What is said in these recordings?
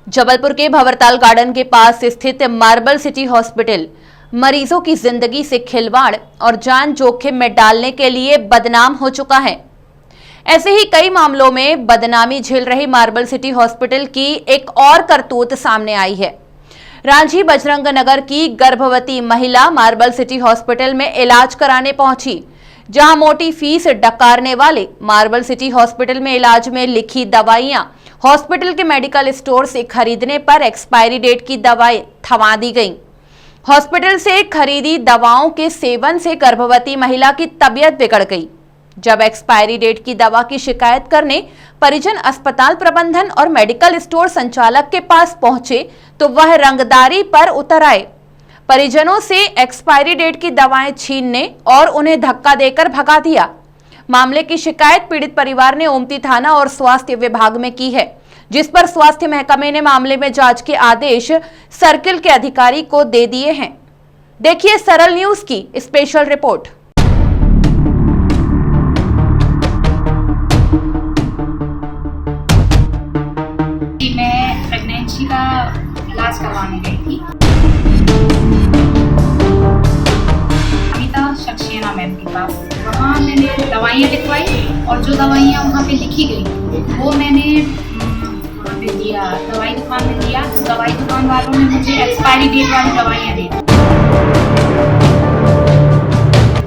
जबलपुर के भंवरताल गार्डन के पास स्थित मार्बल सिटी हॉस्पिटल मरीजों की जिंदगी से खिलवाड़ और जान जोखिम में डालने के लिए बदनाम हो चुका है। ऐसे ही कई मामलों में बदनामी झेल रही मार्बल सिटी हॉस्पिटल की एक और करतूत सामने आई है। रांची बजरंग नगर की गर्भवती महिला मार्बल सिटी हॉस्पिटल में इलाज कराने पहुंची, जहां मोटी फीस डकारने वाले मार्बल सिटी हॉस्पिटल में इलाज में लिखी दवाइयां हॉस्पिटल के मेडिकल स्टोर से खरीदने पर एक्सपायरी डेट की दवाएं थमा दी गईं। हॉस्पिटल से खरीदी दवाओं के सेवन से गर्भवती महिला की तबीयत बिगड़ गई। जब एक्सपायरी डेट की दवा की शिकायत करने परिजन अस्पताल प्रबंधन और मेडिकल स्टोर संचालक के पास पहुंचे तो वह रंगदारी पर उतर आए। परिजनों से एक्सपायरी डेट की दवाएं छीनने और उन्हें धक्का देकर भगा दिया। मामले की शिकायत पीड़ित परिवार ने ओमती थाना और स्वास्थ्य विभाग में की है, जिस पर स्वास्थ्य महकमे ने मामले में जांच के आदेश सर्किल के अधिकारी को दे दिए हैं। देखिए सरल न्यूज की स्पेशल रिपोर्ट। मैं प्रेगनेंसी का इलाज करवाने गई थी अमिता सक्सेना मैम के पास। वहाँ मैंने दवाइयाँ लिखवाई और जो दवाइयाँ वहाँ पे लिखी गई वो मैंने वहाँ पे दिया, दवाई दुकान में दिया। दवाई दुकान वालों ने मुझे एक्सपायरी डेट वाली दवाइयाँ दी।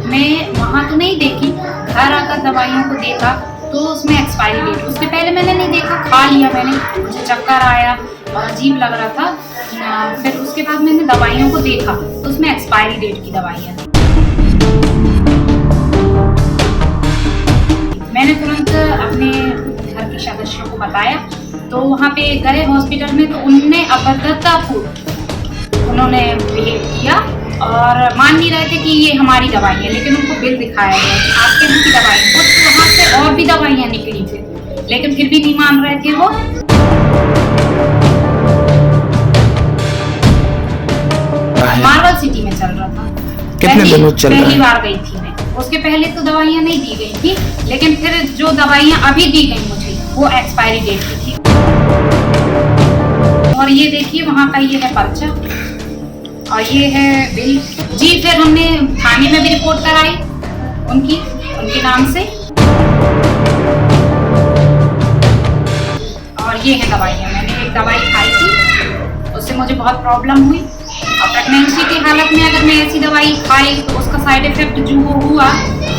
मैं वहाँ तो नहीं देखी, घर आकर दवाइयों को देखा तो उसमें एक्सपायरी डेट, उसके पहले मैंने नहीं देखा, खा लिया मैंने, मुझे चक्कर आया और अजीब लग रहा था। फिर उसके बाद मैंने दवाइयों को देखा तो उसमें एक्सपायरी डेट की दवाइयाँ थी। मैंने तुरंत अपने घर के सदस्यों को बताया तो वहाँ पे गए हॉस्पिटल में तो उनने अभद्रतापूर्वक उन्होंने बिहेव किया और मान नहीं रहे थे कि ये हमारी दवाई है, लेकिन उनको बिल दिखाया गया कि आपके यहाँ की दवाई। कुछ वहाँ से और भी दवाइयाँ निकली थी, लेकिन फिर भी नहीं मान रहे थे वो। मार्बल सिटी में चल रहा था। कितने दिनों चल रहा है? पहली बार गई थी मैं, उसके पहले तो दवाइयाँ नहीं दी गई थी, लेकिन फिर जो दवाइयाँ अभी दी गई मुझे वो एक्सपायरी डेट की थी। और ये देखिए वहाँ का ये है पर्चा और ये है बिल जी। फिर हमने थाने में भी रिपोर्ट कराई उनके नाम से। और ये है दवाइयाँ, मैंने एक दवाई खाई थी, उससे मुझे बहुत प्रॉब्लम हुई। और प्रेगनेंसी की हालत में अगर मैं ऐसी दवाई खाई तो उसका साइड इफेक्ट जो हुआ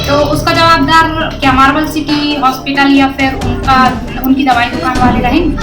तो उसका जवाबदार क्या मार्बल सिटी हॉस्पिटल या फिर उनकी दवाई दुकान वाले रहेंगे?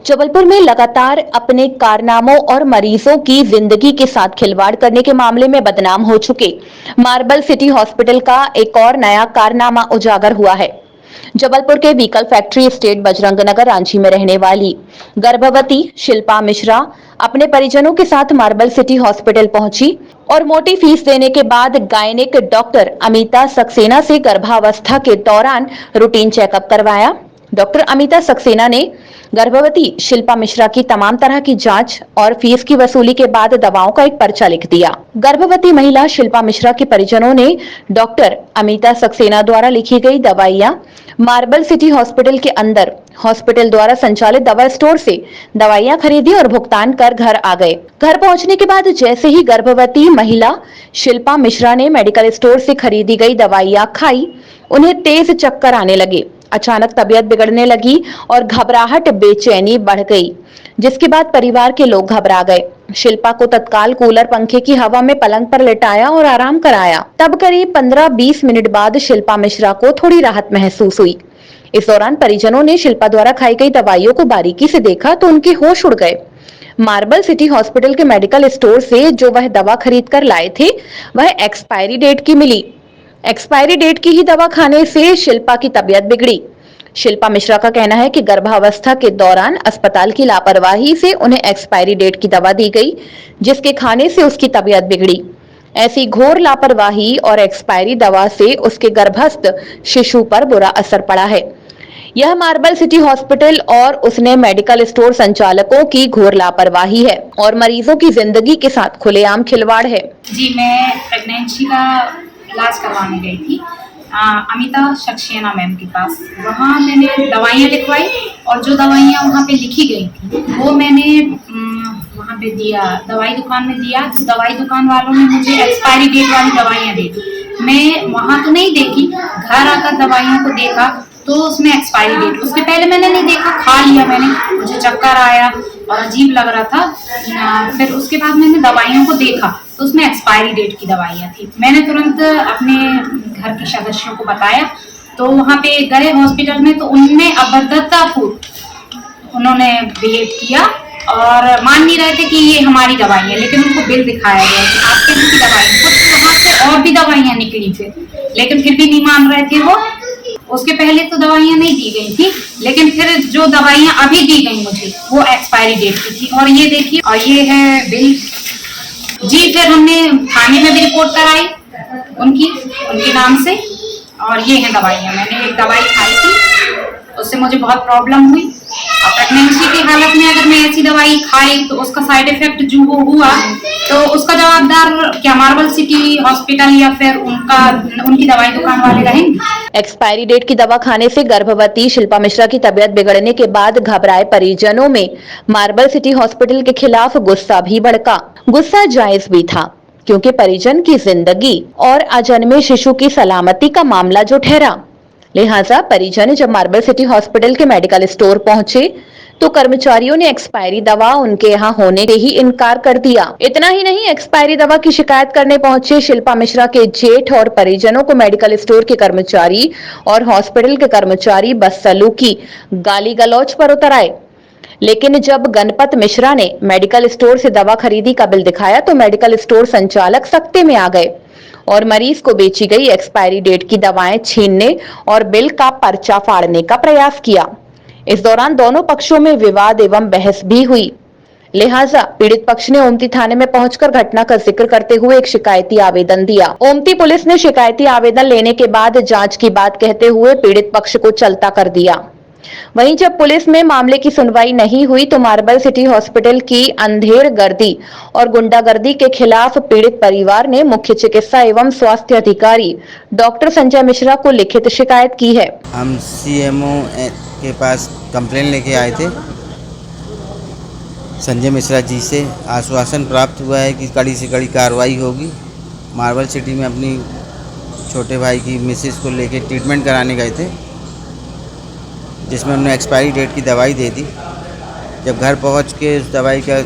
जबलपुर में लगातार अपने कारनामों और मरीजों की जिंदगी के साथ खिलवाड़ करने के मामले में बदनाम हो चुके मार्बल सिटी हॉस्पिटल का एक और नया कारनामा उजागर हुआ है। जबलपुर के vehicle factory state Bajrang Nagar Ranchi में रहने वाली गर्भवती शिल्पा मिश्रा अपने परिजनों के साथ मार्बल सिटी हॉस्पिटल पहुंची और मोटी फीस देने के बाद गायनिक डॉक्टर अमिता सक्सेना से गर्भावस्था के दौरान रूटीन चेकअप करवाया। डॉक्टर अमिता सक्सेना ने गर्भवती शिल्पा मिश्रा की तमाम तरह की जांच और फीस की वसूली के बाद दवाओं का एक पर्चा लिख दिया। गर्भवती महिला शिल्पा मिश्रा के परिजनों ने डॉक्टर अमिता सक्सेना द्वारा लिखी गई दवाइयां मार्बल सिटी हॉस्पिटल के अंदर हॉस्पिटल द्वारा संचालित दवा स्टोर से दवाइयां खरीदी और भुगतान कर घर आ गए। घर पहुंचने के बाद जैसे ही गर्भवती महिला शिल्पा मिश्रा ने मेडिकल स्टोर से खरीदी गई दवाइयां खाई, उन्हें तेज चक्कर आने लगे। अचानक तबीयत बिगड़ने लगी और घबराहट बेचैनी बढ़ गई, जिसके बाद परिवार के लोग घबरा गए। शिल्पा को तत्काल कूलर पंखे की हवा में पलंग पर लेटाया और आराम कराया। तब करीब 15-20 मिनट बाद शिल्पा मिश्रा को थोड़ी राहत महसूस हुई। इस दौरान परिजनों ने शिल्पा द्वारा खाई गई दवाइयों को बारीकी से देखा तो उनके होश उड़ गए। मार्बल सिटी हॉस्पिटल के मेडिकल स्टोर से जो वह दवा खरीद कर लाए थे वह एक्सपायरी डेट की मिली। एक्सपायरी डेट की ही दवा खाने से शिल्पा की तबीयत बिगड़ी। शिल्पा मिश्रा का कहना है कि गर्भावस्था के दौरान अस्पताल की लापरवाही से उन्हें एक्सपायरी डेट की दवा दी गई, जिसके खाने से उसकी तबीयत बिगड़ी। ऐसी घोर लापरवाही और एक्सपायरी दवा से उसके गर्भस्थ शिशु पर बुरा असर पड़ा है। यह मार्बल सिटी हॉस्पिटल और उसने मेडिकल स्टोर संचालकों की घोर लापरवाही है और मरीजों की जिंदगी के साथ खुलेआम खिलवाड़ है। जी, मैं प्रेगनेंसी का इलाज करवाने गई थी अमिता सक्सेना मैम के पास। वहाँ मैंने दवाइयाँ लिखवाई और जो दवाइयाँ वहाँ पे लिखी गई थी वो मैंने वहाँ पे दिया, दवाई दुकान में दिया। तो दवाई दुकान वालों ने मुझे एक्सपायरी डेट वाली दवाइयाँ दी थी। मैं वहाँ तो नहीं देखी, घर आकर दवाइयों को देखा तो उसमें एक्सपायरी डेट, उसके पहले मैंने नहीं देखा, खा लिया मैंने, मुझे चक्कर आया और अजीब लग रहा था। फिर उसके बाद मैंने दवाइयों को देखा तो उसमें एक्सपायरी डेट की दवाइयाँ थी। मैंने तुरंत अपने घर के सदस्यों को बताया, तो वहाँ पे गए हॉस्पिटल में, तो उनने अभद्रतापूर्ण उन्होंने बिहेव किया और मान नहीं रहे थे कि ये हमारी दवाई है, लेकिन उनको बिल दिखाया गया कि आपके यहाँ की दवाई है। कुछ वहाँ से और भी दवाइयाँ निकली फिर, लेकिन फिर भी नहीं मान रहे थे वो। उसके पहले तो दवाइयाँ नहीं दी गई थी, लेकिन फिर जो दवाइयाँ अभी दी गई मुझे वो एक्सपायरी डेट की थी। और ये देखिए, और ये है बिल जी। फिर हमने थाने में भी रिपोर्ट कराई उनके नाम से। और ये है दवाइयाँ, मैंने एक दवाई खाई थी, उससे मुझे बहुत प्रॉब्लम हुई। और प्रेगनेंसी की हालत में अगर मैं ऐसी दवाई खाई तो उसका साइड इफेक्ट जो वो हुआ, तो उसका जवाबदार क्या मार्बल सिटी हॉस्पिटल या फिर उनकी दवाई दुकान वाले रहेंगे? एक्सपायरी डेट की दवा खाने से गर्भवती शिल्पा मिश्रा की तबीयत बिगड़ने के बाद घबराए परिजनों में मार्बल सिटी हॉस्पिटल के खिलाफ गुस्सा भी भड़का। गुस्सा जायज भी था, क्योंकि परिजन की जिंदगी और अजन्मे शिशु की सलामती का मामला जो ठहरा। लिहाजा परिजन जब मार्बल सिटी हॉस्पिटल के मेडिकल स्टोर पहुंचे तो कर्मचारियों ने एक्सपायरी दवा उनके यहाँ होने से ही इनकार कर दिया। इतना ही नहीं, एक्सपायरी दवा की शिकायत करने पहुंचे शिल्पा मिश्रा के जेठ और परिजनों को मेडिकल स्टोर के कर्मचारी और हॉस्पिटल के कर्मचारी बदसलूकी, गाली गलौज पर उतर आए। लेकिन जब गणपत मिश्रा ने मेडिकल स्टोर से दवा खरीदी का बिल दिखाया तो मेडिकल स्टोर संचालक सख्ते में आ गए और मरीज को बेची गई एक्सपायरी डेट की दवाएं छीनने और बिल का पर्चा फाड़ने का प्रयास किया। इस दौरान दोनों पक्षों में विवाद एवं बहस भी हुई। लिहाजा पीड़ित पक्ष ने ओमती थाने में पहुंचकर घटना का जिक्र करते हुए एक शिकायती आवेदन दिया। ओमती पुलिस ने शिकायती आवेदन लेने के बाद जांच की बात कहते हुए पीड़ित पक्ष को चलता कर दिया। वहीं जब पुलिस में मामले की सुनवाई नहीं हुई तो मार्बल सिटी हॉस्पिटल की अंधेर गर्दी और गुंडागर्दी के खिलाफ पीड़ित परिवार ने मुख्य चिकित्सा एवं स्वास्थ्य अधिकारी डॉक्टर संजय मिश्रा को लिखित शिकायत की है। हम सीएमओ के पास कंप्लेन लेके आए थे। संजय मिश्रा जी से आश्वासन प्राप्त हुआ है कि कड़ी से कड़ी कार्रवाई होगी। मार्बल सिटी में अपनी छोटे भाई की मिसेस को लेके ट्रीटमेंट कराने गए थे, जिसमें उन्होंने एक्सपायरी डेट की दवाई दे दी। जब घर पहुंच के उस दवाई का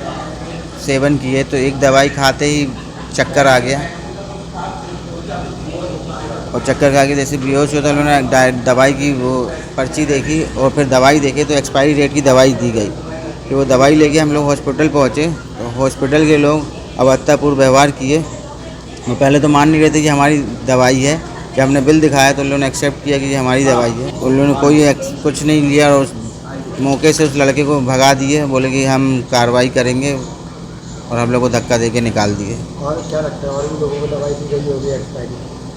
सेवन किए तो एक दवाई खाते ही चक्कर आ गया और चक्कर खा के जैसे बेहोश हुआ तो उन्होंने दवाई की वो पर्ची देखी और फिर दवाई देखे तो एक्सपायरी डेट की दवाई दी गई। फिर वो दवाई लेके हम लोग हॉस्पिटल पहुँचे तो हॉस्पिटल के लोग अभद्रतापूर्ण व्यवहार किए। वो पहले तो मान नहीं रहे थे कि हमारी दवाई है। जब हमने बिल दिखाया तो उन लोगों ने एक्सेप्ट किया कि ये हमारी दवाई है। उन लोगों ने कोई कुछ नहीं लिया और उस मौके से उस लड़के को भगा दिए, बोले कि हम कार्रवाई करेंगे और हम लोग को धक्का देके निकाल दिए। और क्या लगता है और भी लोगों को दवाई दी गई होगी एक्सपायरी?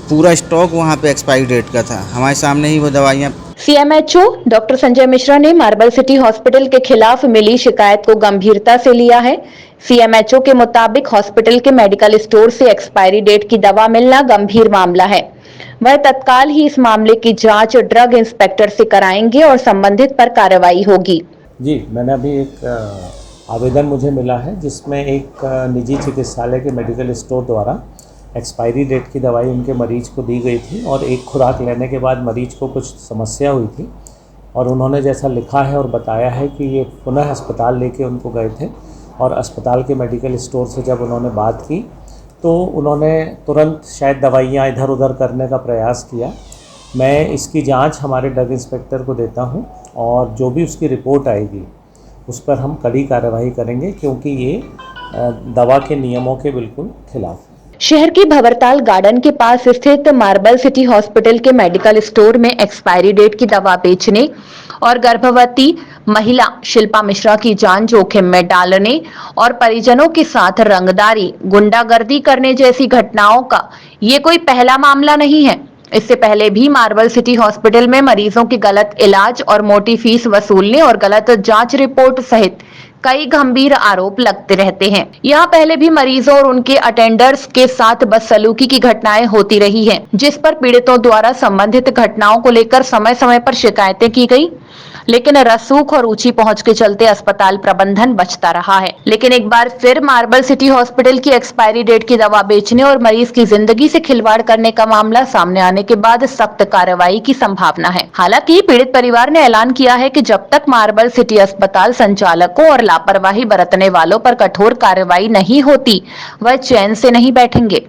पूरा स्टॉक वहाँ पे एक्सपायरी डेट का था, हमारे सामने ही वो दवाइयाँ। सीएमएचओ डॉक्टर संजय मिश्रा ने मार्बल सिटी हॉस्पिटल के खिलाफ मिली शिकायत को गंभीरता से लिया है। सीएमएचओ के मुताबिक हॉस्पिटल के मेडिकल स्टोर से एक्सपायरी डेट की दवा मिलना गंभीर मामला है। वह तत्काल ही इस मामले की जांच ड्रग इंस्पेक्टर से कराएंगे और संबंधित पर कार्रवाई होगी। जी, मैंने अभी एक आवेदन मुझे मिला है जिसमें एक निजी चिकित्सालय के मेडिकल स्टोर द्वारा एक्सपायरी डेट की दवाई उनके मरीज को दी गई थी और एक खुराक लेने के बाद मरीज को कुछ समस्या हुई थी और उन्होंने जैसा लिखा है और बताया है कि ये पुनः अस्पताल लेके उनको गए थे और अस्पताल के मेडिकल स्टोर से जब उन्होंने बात की तो उन्होंने तुरंत शायद दवाइयाँ इधर उधर करने का प्रयास किया। मैं इसकी जांच हमारे ड्रग इंस्पेक्टर को देता हूं और जो भी उसकी रिपोर्ट आएगी उस पर हम कड़ी कार्रवाई करेंगे, क्योंकि ये दवा के नियमों के बिल्कुल खिलाफ है। शहर के भंवरताल गार्डन के पास स्थित मार्बल सिटी हॉस्पिटल के मेडिकल स्टोर में एक्सपायरी डेट की दवा बेचने और गर्भवती महिला शिल्पा मिश्रा की जान जोखिम में डालने और परिजनों के साथ रंगदारी, गुंडागर्दी करने जैसी घटनाओं का ये कोई पहला मामला नहीं है। इससे पहले भी मार्बल सिटी हॉस्पिटल में मरीजों की गलत इलाज और मोटी फीस वसूलने और गलत जांच रिपोर्ट सहित कई गंभीर आरोप लगते रहते हैं। यहाँ पहले भी मरीजों और उनके अटेंडर्स के साथ बदसलूकी की घटनाएं होती रही हैं, जिस पर पीड़ितों द्वारा संबंधित घटनाओं को लेकर समय समय पर शिकायतें की गई, लेकिन रसूख और ऊंची पहुंच के चलते अस्पताल प्रबंधन बचता रहा है। लेकिन एक बार फिर मार्बल सिटी हॉस्पिटल की एक्सपायरी डेट की दवा बेचने और मरीज की जिंदगी से खिलवाड़ करने का मामला सामने आने के बाद सख्त कार्रवाई की संभावना है। हालांकि पीड़ित परिवार ने ऐलान किया है कि जब तक मार्बल सिटी अस्पताल संचालकों और लापरवाही बरतने वालों पर कठोर कार्रवाई नहीं होती, वह चैन से नहीं बैठेंगे।